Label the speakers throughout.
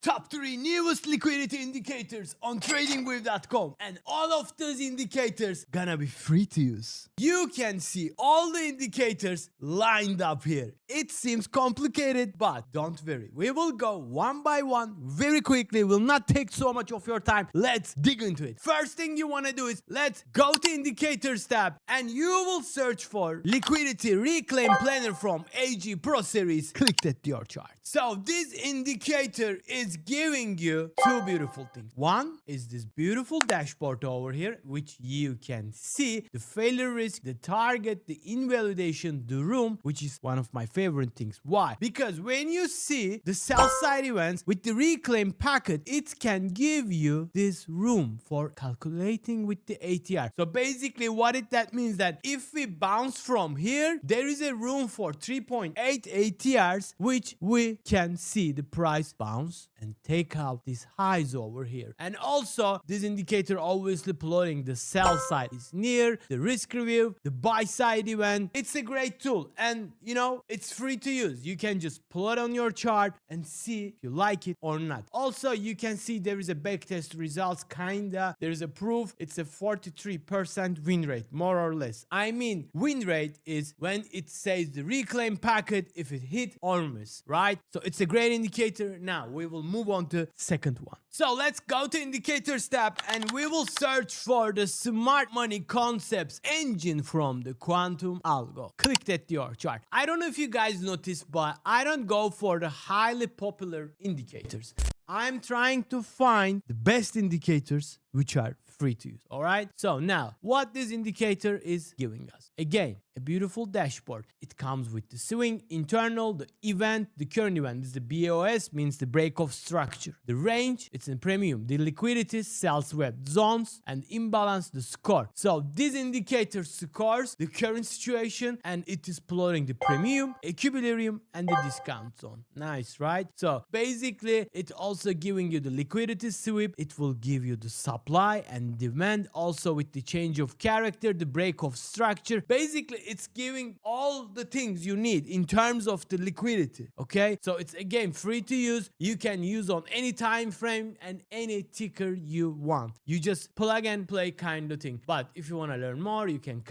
Speaker 1: Top 3 newest liquidity indicators on TradingView.com, and all of those indicators gonna be free to use. You can see all the indicators lined up here. It seems complicated, but don't worry. We will go one by one very quickly. Will not take so much of your time. Let's dig into it. First thing you wanna do is let's go to Indicators tab, and you will search for Liquidity Reclaim Planner from AG Pro Series. Click that your chart. So this indicator is giving you two beautiful things. One is this beautiful dashboard over here, which you can see the failure risk, the target, the invalidation, the room, which is one of my favorite things. Why? Because when you see the sell side events with the reclaim packet, it can give you this room for calculating with the ATR. So basically that means that if we bounce from here, there is a room for 3.8 ATRs, which we can see the price bounce and take out these highs over here. And also this indicator obviously plotting the sell side is near, the risk review, the buy side event. It's a great tool, and you know, it's free to use. You can just plot on your chart and see if you like it or not. Also, you can see there is a backtest results, kinda. There is a proof. It's a 43% win rate, more or less. I mean, win rate is when it says the reclaim packet, if it hit or miss, right? So it's a great indicator. Now we will move on to second one. So let's go to Indicators tab, and we will search for the smart money concepts engine from the LuxAlgo. Click that your chart. I don't know if you guys noticed, but I don't go for the highly popular indicators. I'm trying to find the best indicators which are free to use. All right. So now what this indicator is giving us, again, a beautiful dashboard. It comes with the swing, internal, the event, the current event. This is the BOS, means the break of structure. The range, it's in premium. The liquidity, sell swept zones, and imbalance, the score. So this indicator scores the current situation, and it is plotting the premium, equilibrium, and the discount zone. Nice, right? So basically, it's also giving you the liquidity sweep. It will give you the supply and demand, also with the change of character, the break of structure. Basically, it's giving all the things you need in terms of the liquidity. Okay, so it's again free to use. You can use on any time frame and any ticker you want. You just plug and play kind of thing. But if you want to learn more, you can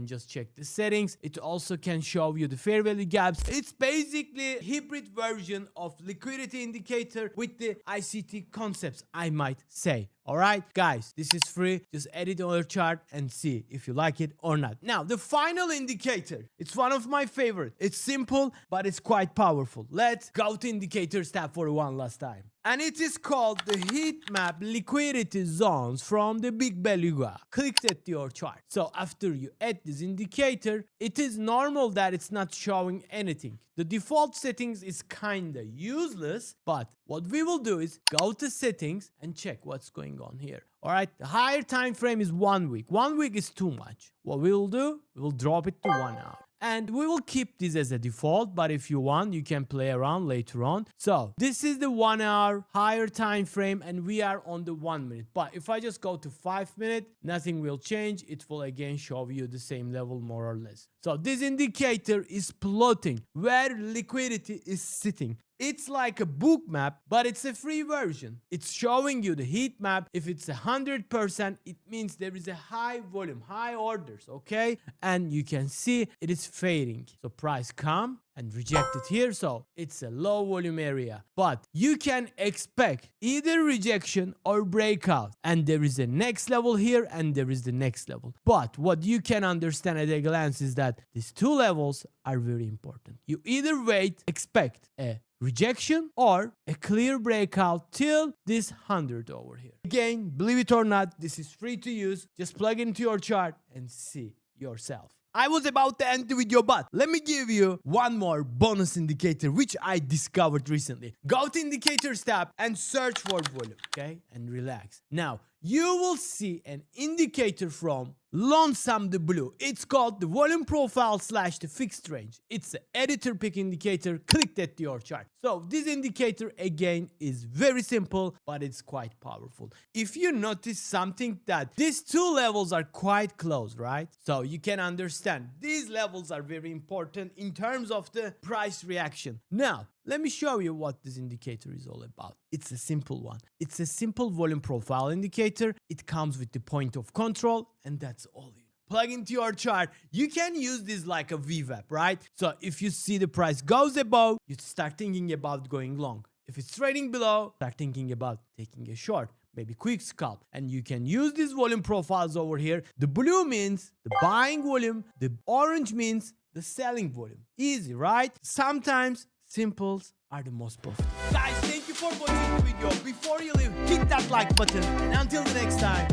Speaker 1: just check the settings. It also can show you the fair value gaps. It's basically a hybrid version of liquidity indicator with the ICT concepts, I might say. Alright guys, this is free. Just edit on your chart and see if you like it or not. Now the final indicator, it's one of my favorite. It's simple, but it's quite powerful. Let's go to Indicators tab for one last time. And it is called the heat map liquidity zones from the Big Beluga. Click that to your chart. So after you add this indicator, it is normal that it's not showing anything. The default settings is kinda useless, but what we will do is go to settings and check what's going on here. All right, the higher time frame is 1 week. 1 week is too much. What we will do, we will drop it to 1 hour. And we will keep this as a default, but if you want, you can play around later on. So this is the 1 hour higher time frame, and we are on the 1 minute. But if I just go to 5 minutes, nothing will change. It will again show you the same level more or less. So this indicator is plotting where liquidity is sitting. It's like a book map, but it's a free version. It's showing you the heat map. If it's 100%, it means there is a high volume, high orders, okay? And you can see it is fading. So price come and reject it here, so it's a low volume area. But you can expect either rejection or breakout, and there is a next level here and there is the next level. But what you can understand at a glance is that these two levels are very important. You either expect a rejection or a clear breakout till this 100 over here. Again, believe it or not, this is free to use. Just plug into your chart and see yourself. I was about to end the video, but let me give you one more bonus indicator which I discovered recently. Go to Indicators tab and search for volume, okay? And relax. Now, you will see an indicator from Lonesome the Blue. It's called the volume profile / the fixed range. It's an editor pick indicator. Click that to your chart. So this indicator again is very simple, but it's quite powerful. If you notice something that these two levels are quite close, right? So you can understand these levels are very important in terms of the price reaction. Now, Let me show you what this indicator is all about. It's a simple one. It's a simple volume profile indicator. It comes with the point of control, and that's all you plug into your chart. You can use this like a VWAP, right? So if you see the price goes above, you start thinking about going long. If it's trading below, start thinking about taking a short, maybe quick scalp. And you can use these volume profiles over here. The blue means the buying volume, the orange means the selling volume. Easy, right? Sometimes simples are the most profitable. Guys, thank you for watching the video. Before you leave, hit that like button. And until the next time,